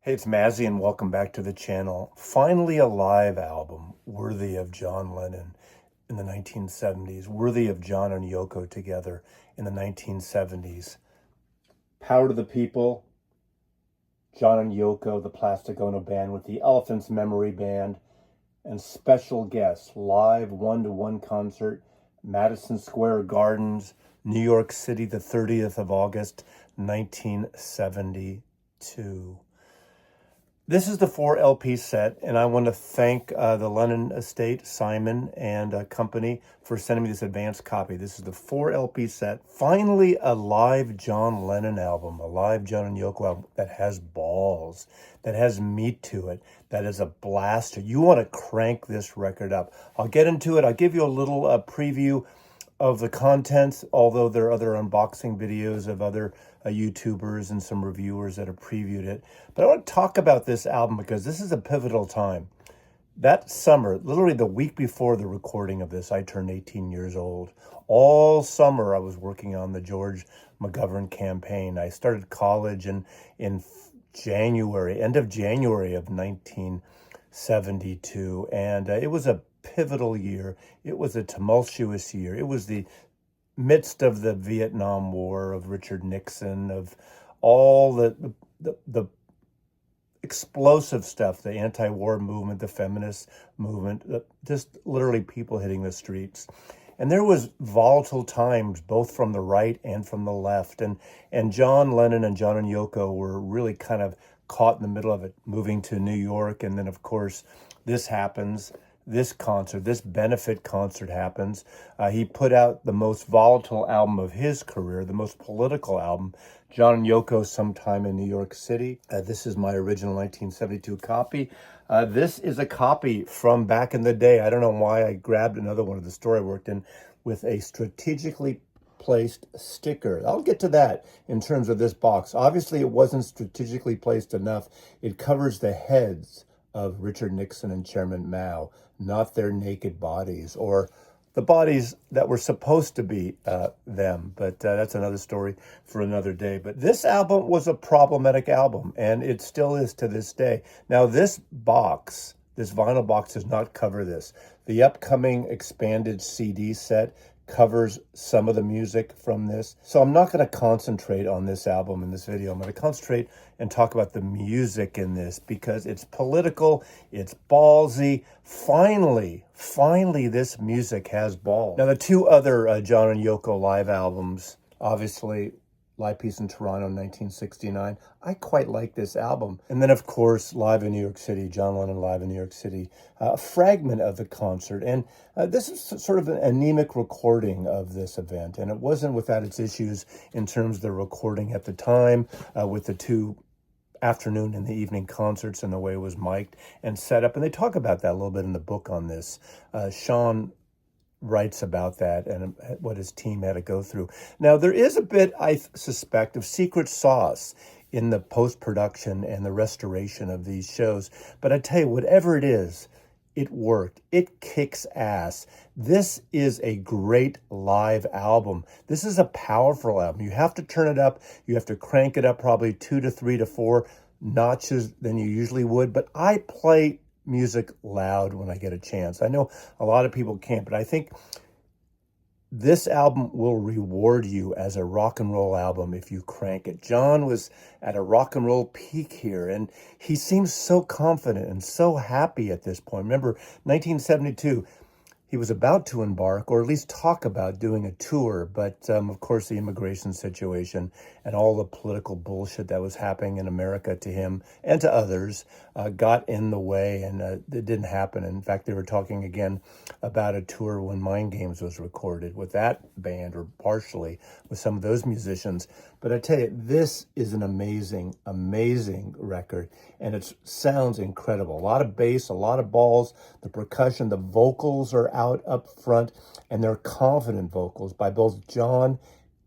Hey, it's Mazzy, and welcome back to the channel. Finally, a live album worthy of John Lennon in the 1970s, worthy of John and Yoko together in the 1970s. Power to the People, John and Yoko, the Plastic Ono Band with the Elephants Memory Band, and special guests, live one-to-one concert, Madison Square Gardens, New York City, the 30th of August, 1972. This is the 4 LP set, and I want to thank the Lennon estate, Simon and company, for sending me this advanced copy. This is the 4 LP set. Finally, a live John Lennon album, a live John and Yoko album that has balls, that has meat to it, that is a blaster. You want to crank this record up. I'll get into it. I'll give you a little preview of the contents, although there are other unboxing videos of other YouTubers and some reviewers that have previewed it. But I want to talk about this album because this is a pivotal time. That summer, literally the week before the recording of this, I turned 18 years old. All summer I was working on the George McGovern campaign. I started college in January, end of January of 1972, and it was a pivotal year. It was a tumultuous year. It was the midst of the Vietnam War, of Richard Nixon, of all the explosive stuff, the anti-war movement, the feminist movement, just literally people hitting the streets. And there was volatile times, both from the right and from the left. And John Lennon and John and Yoko were really kind of caught in the middle of it, moving to New York. And then, of course, this happens. This concert, this benefit concert happens. He put out the most volatile album of his career, the most political album, John and Yoko, sometime in New York City. This is my original 1972 copy. This is a copy from back in the day. I don't know why I grabbed another one of the store I worked in with a strategically placed sticker. I'll get to that in terms of this box. Obviously, it wasn't strategically placed enough. It covers the heads of Richard Nixon and Chairman Mao, not their naked bodies or the bodies that were supposed to be them. But that's another story for another day. But this album was a problematic album, and it still is to this day. Now, this box, this vinyl box, does not cover this. The upcoming expanded CD set covers some of the music from this. So I'm not going to concentrate on this album in this video. I'm going to concentrate and talk about the music in this because it's political, it's ballsy. Finally, this music has balls. Now, the two other John and Yoko live albums, obviously, Live Peace in Toronto, 1969. I quite like this album. And then, of course, Live in New York City, John Lennon Live in New York City, a fragment of the concert. And this is sort of an anemic recording of this event. And it wasn't without its issues in terms of the recording at the time with the two afternoon and the evening concerts and the way it was mic'd and set up. And they talk about that a little bit in the book on this. Sean writes about that and what his team had to go through. Now, there is a bit, I suspect, of secret sauce in the post-production and the restoration of these shows. But I tell you, whatever it is, it worked. It kicks ass. This is a great live album. This is a powerful album. You have to turn it up. You have to crank it up probably 2 to 3 to 4 notches than you usually would. But I play music loud when I get a chance. I know a lot of people can't, but I think this album will reward you as a rock and roll album if you crank it. John was at a rock and roll peak here, and he seems so confident and so happy at this point. Remember, 1972, he was about to embark, or at least talk about doing a tour, but of course the immigration situation and all the political bullshit that was happening in America to him and to others got in the way, and it didn't happen. In fact, they were talking again about a tour when Mind Games was recorded with that band, or partially with some of those musicians. But I tell you, this is an amazing, amazing record, and it sounds incredible. A lot of bass, a lot of balls, the percussion, the vocals are out up front, and they're confident vocals by both John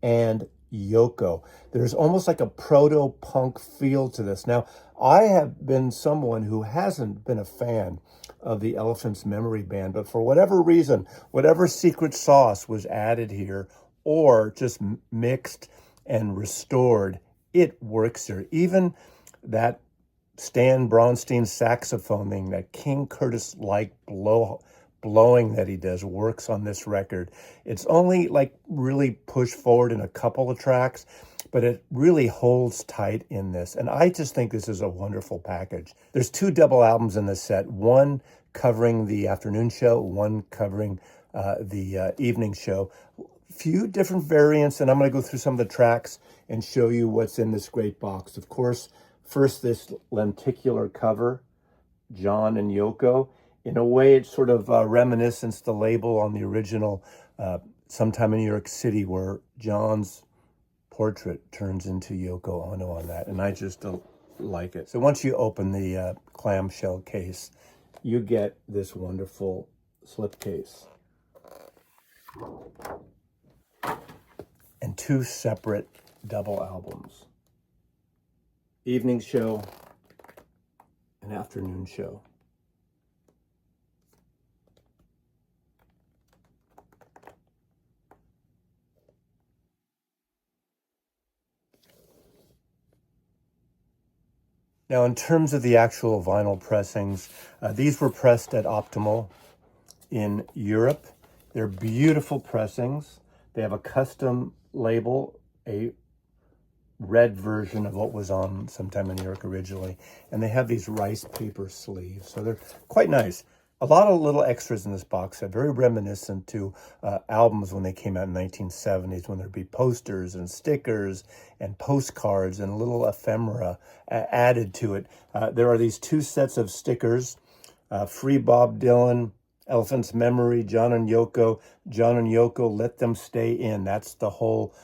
and Yoko. There's almost like a proto-punk feel to this. Now, I have been someone who hasn't been a fan of the Elephants Memory Band, but for whatever reason, whatever secret sauce was added here or just mixed and restored, it works here. Even that Stan Bronstein's saxophone thing, that King Curtis-like blowing that he does, works on this record. It's only like really pushed forward in a couple of tracks, but it really holds tight in this. And I just think this is a wonderful package. There's 2 double albums in this set, one covering the afternoon show, one covering the evening show. Few different variants, and I'm going to go through some of the tracks and show you what's in this great box. Of course, first, this lenticular cover, John and Yoko. In a way, it's sort of reminiscence, the label on the original Sometime in New York City, where John's portrait turns into Yoko Ono on that, and I just like it. So once you open the clamshell case, you get this wonderful slipcase. And 2 separate double albums. Evening show and afternoon show. Now, in terms of the actual vinyl pressings, these were pressed at Optimal in Europe. They're beautiful pressings. They have a custom label, a red version of what was on Sometime in New York originally, and they have these rice paper sleeves, so they're quite nice. A lot of little extras in this box set, very reminiscent to albums when they came out in the 1970s, when there'd be posters and stickers and postcards and little ephemera added to it. There are these 2 sets of stickers, Free Bob Dylan, Elephant's Memory, John and Yoko, Let Them Stay In. That's the whole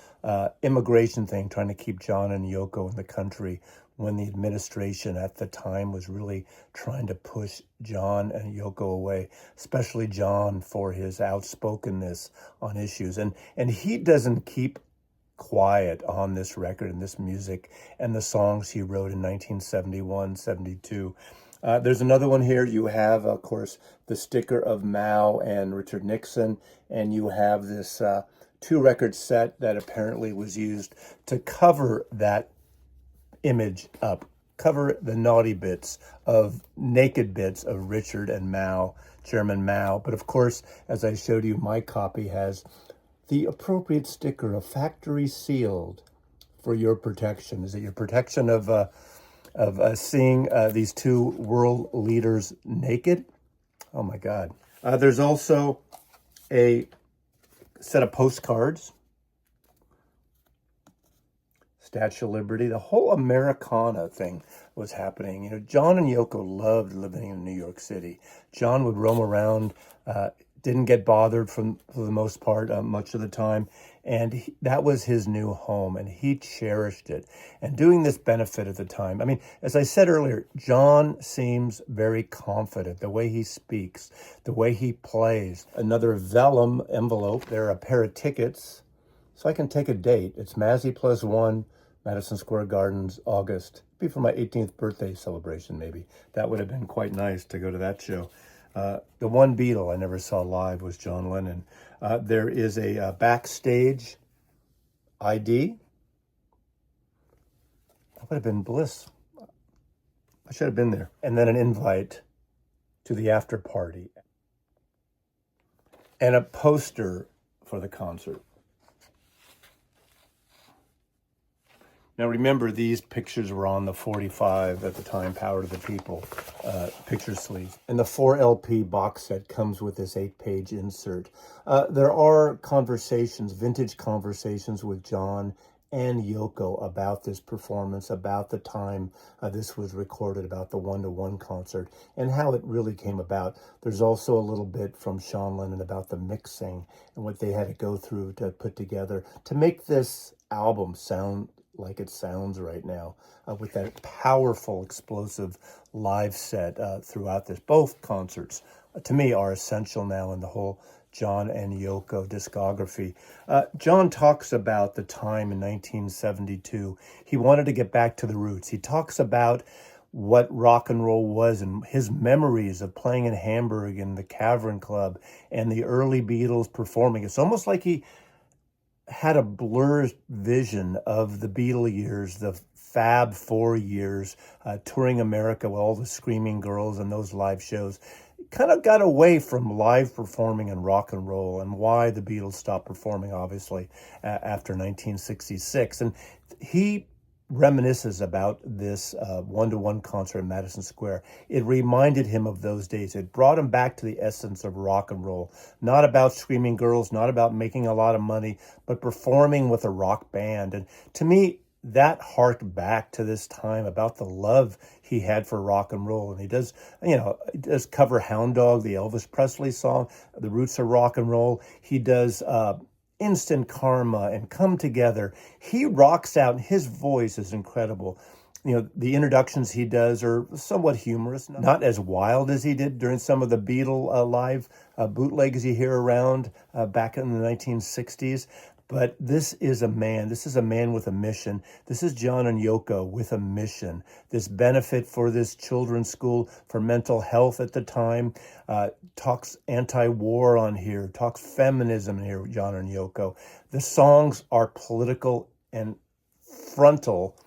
immigration thing, trying to keep John and Yoko in the country when the administration at the time was really trying to push John and Yoko away, especially John for his outspokenness on issues. And he doesn't keep quiet on this record and this music and the songs he wrote in 1971, 72. There's another one here. You have, of course, the sticker of Mao and Richard Nixon, and you have this 2-record set that apparently was used to cover that image up, cover the naughty bits of naked bits of Richard and Mao, Chairman Mao. But of course, as I showed you, my copy has the appropriate sticker of factory sealed for your protection. Is it your protection of seeing these 2 world leaders naked? Oh my God. There's also a set of postcards, Statue of Liberty. The whole Americana thing was happening. You know, John and Yoko loved living in New York City. John would roam around, didn't get bothered for the most part, much of the time. And that was his new home, and he cherished it. And doing this benefit at the time, I mean, as I said earlier, John seems very confident, the way he speaks, the way he plays. Another vellum envelope, there are a pair of tickets, so I can take a date. It's Mazzy Plus One, Madison Square Gardens, August. It'd be for my 18th birthday celebration, maybe. That would have been quite nice to go to that show. The one Beatle I never saw live was John Lennon. There is a backstage ID. That would have been bliss. I should have been there. And then an invite to the after party. And a poster for the concert. Now remember, these pictures were on the 45 at the time, Power to the People picture sleeve. And the 4 LP box set comes with this 8-page insert. There are conversations, vintage conversations with John and Yoko about this performance, about the time this was recorded, about the one-to-one concert, and how it really came about. There's also a little bit from Sean Lennon about the mixing and what they had to go through to put together to make this album sound like it sounds right now, with that powerful, explosive live set throughout this. Both concerts, to me, are essential now in the whole John and Yoko discography. John talks about the time in 1972. He wanted to get back to the roots. He talks about what rock and roll was and his memories of playing in Hamburg in the Cavern Club and the early Beatles performing. It's almost like he had a blurred vision of the Beatle years, the fab 4 years, touring America with all the Screaming Girls and those live shows. Kind of got away from live performing and rock and roll, and why the Beatles stopped performing, obviously, after 1966. And he reminisces about this one-to-one concert in Madison Square. It reminded him of those days. It brought him back to the essence of rock and roll. Not about Screaming Girls, not about making a lot of money, but performing with a rock band. And to me, that harked back to this time about the love he had for rock and roll. And he does, he does cover Hound Dog, the Elvis Presley song, The Roots of Rock and Roll. He does Instant Karma and Come Together. He rocks out, and his voice is incredible. The introductions he does are somewhat humorous, not as wild as he did during some of the Beatle live bootlegs you hear around back in the 1960s. But this is a man with a mission. This is John and Yoko with a mission. This benefit for this children's school for mental health at the time, talks anti-war on here, talks feminism here, John and Yoko. The songs are political and frontal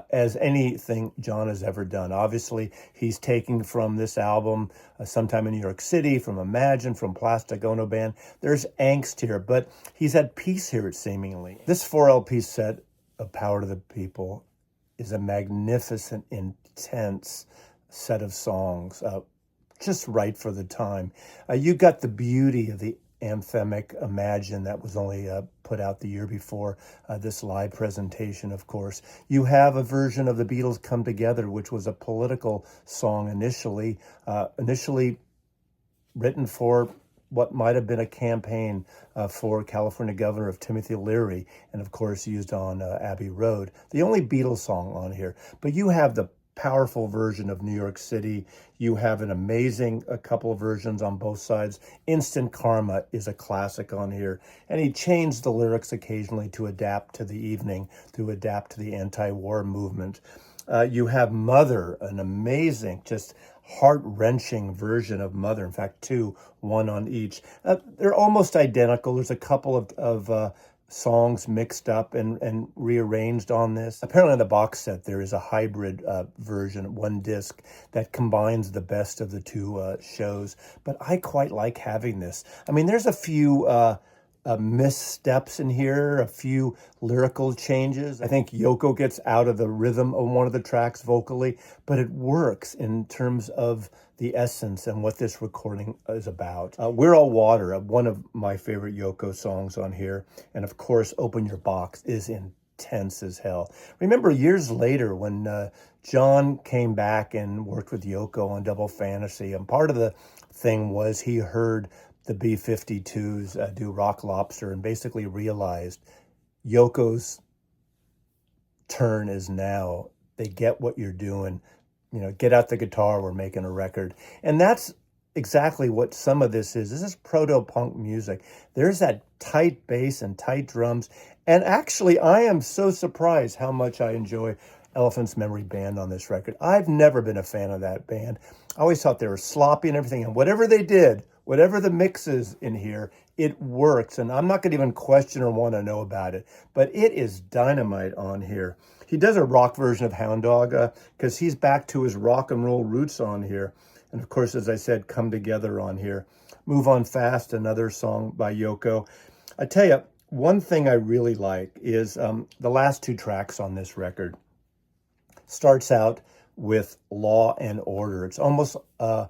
as anything John has ever done. Obviously, he's taking from this album Sometime in New York City, from Imagine, from Plastic Ono Band. There's angst here, but he's at peace here, seemingly. This 4 LP set of Power to the People is a magnificent, intense set of songs, just right for the time. You got the beauty of the anthemic Imagine that was only put out the year before this live presentation, of course. You have a version of the Beatles Come Together, which was a political song initially written for what might have been a campaign for California Governor of Timothy Leary, and of course used on Abbey Road. The only Beatles song on here. But you have the powerful version of New York City. You have an amazing a couple of versions on both sides. Instant Karma is a classic on here. And he changed the lyrics occasionally to adapt to the evening, to adapt to the anti-war movement. You have Mother, an amazing, just heart-wrenching version of Mother. In fact, two, one on each. They're almost identical. There's a couple of songs mixed up and rearranged on this. Apparently on the box set there is a hybrid version, one disc, that combines the best of the two shows. But I quite like having this. I mean, there's a few missteps in here, a few lyrical changes. I think Yoko gets out of the rhythm of one of the tracks vocally, but it works in terms of the essence and what this recording is about. We're All Water, one of my favorite Yoko songs on here. And of course, Open Your Box is intense as hell. Remember years later when John came back and worked with Yoko on Double Fantasy, and part of the thing was he heard the B-52s do Rock Lobster and basically realized Yoko's turn is now. They get what you're doing. Get out the guitar, we're making a record. And that's exactly what some of this is. This is proto-punk music. There's that tight bass and tight drums. And actually, I am so surprised how much I enjoy Elephant's Memory Band on this record. I've never been a fan of that band. I always thought they were sloppy and everything. And whatever they did, whatever the mix is in here, it works. And I'm not going to even question or want to know about it. But it is dynamite on here. He does a rock version of Hound Dog because he's back to his rock and roll roots on here. And of course, as I said, Come Together on here. Move On Fast, another song by Yoko. I tell you, one thing I really like is the last two tracks on this record. Starts out with Law and Order. It's almost a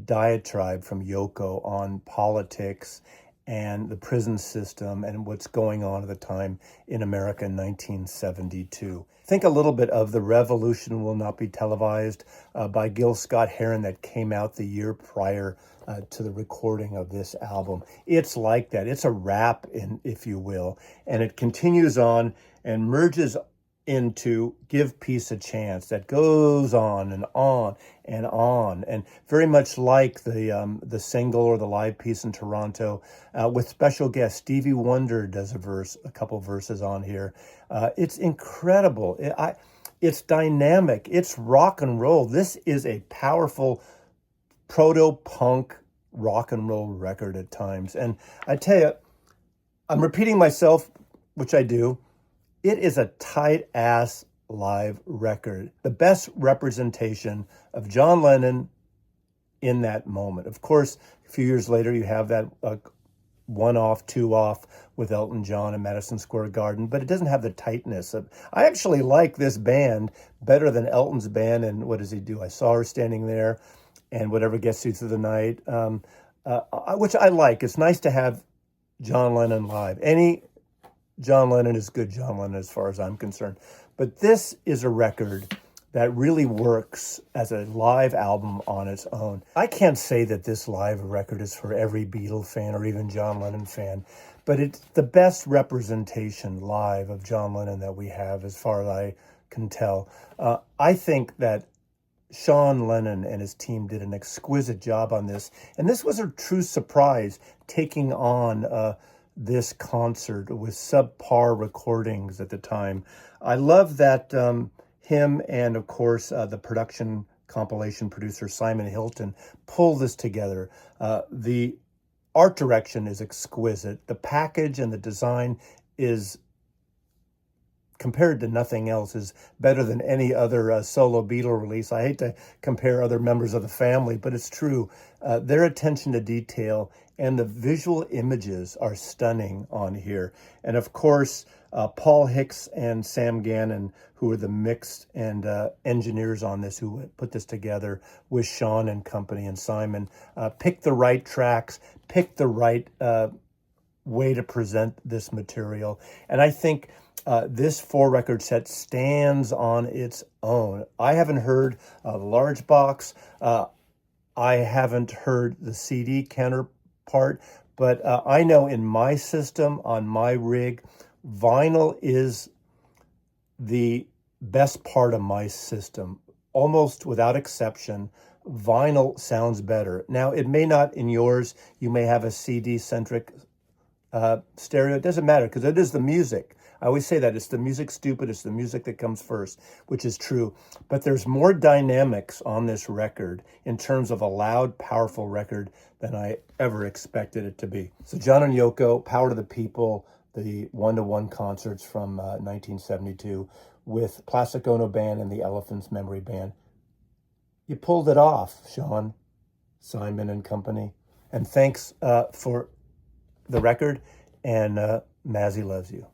diatribe from Yoko on politics and the prison system and what's going on at the time in America in 1972. Think a little bit of The Revolution Will Not Be Televised by Gil Scott-Heron that came out the year prior to the recording of this album. It's like that. It's a rap, if you will, and it continues on and merges into Give Peace a Chance that goes on and on and on, and very much like the single or the live piece in Toronto with special guest Stevie Wonder does a couple verses on here. It's incredible. It's dynamic. It's rock and roll. This is a powerful proto-punk rock and roll record at times. And I tell you, I'm repeating myself, which I do. It is a tight-ass live record, the best representation of John Lennon in that moment. Of course, a few years later, you have that one off, two off with Elton John in Madison Square Garden, but it doesn't have the tightness of. I actually like this band better than Elton's band. And what does he do? I Saw Her Standing There, and Whatever Gets You Through the Night, which I like. It's nice to have John Lennon live. Any John Lennon is good John Lennon as far as I'm concerned. But this is a record that really works as a live album on its own. I can't say that this live record is for every Beatle fan or even John Lennon fan, but it's the best representation live of John Lennon that we have as far as I can tell. I think that Sean Lennon and his team did an exquisite job on this. And this was a true surprise, taking on this concert with subpar recordings at the time. I love that him and, of course, the production compilation producer Simon Hilton pulled this together. The art direction is exquisite. The package and the design is, compared to nothing else, is better than any other solo Beatle release. I hate to compare other members of the family, but it's true. Their attention to detail and the visual images are stunning on here. And of course, Paul Hicks and Sam Gannon, who are the mix and engineers on this, who put this together with Sean and company and Simon, picked the right tracks, picked the right way to present this material. And I think this 4-record set stands on its own. I haven't heard the large box. I haven't heard the CD counterpart, but I know in my system, on my rig, vinyl is the best part of my system. Almost without exception, vinyl sounds better. Now, it may not in yours. You may have a CD-centric stereo. It doesn't matter, because it is the music. I always say that it's the music, stupid. It's the music that comes first, which is true. But there's more dynamics on this record in terms of a loud, powerful record than I ever expected it to be. So John and Yoko, Power to the People, the one-to-one concerts from 1972 with Plastic Ono Band and the Elephants Memory Band. You pulled it off, Sean, Simon and company. And thanks for the record, and Mazzy loves you.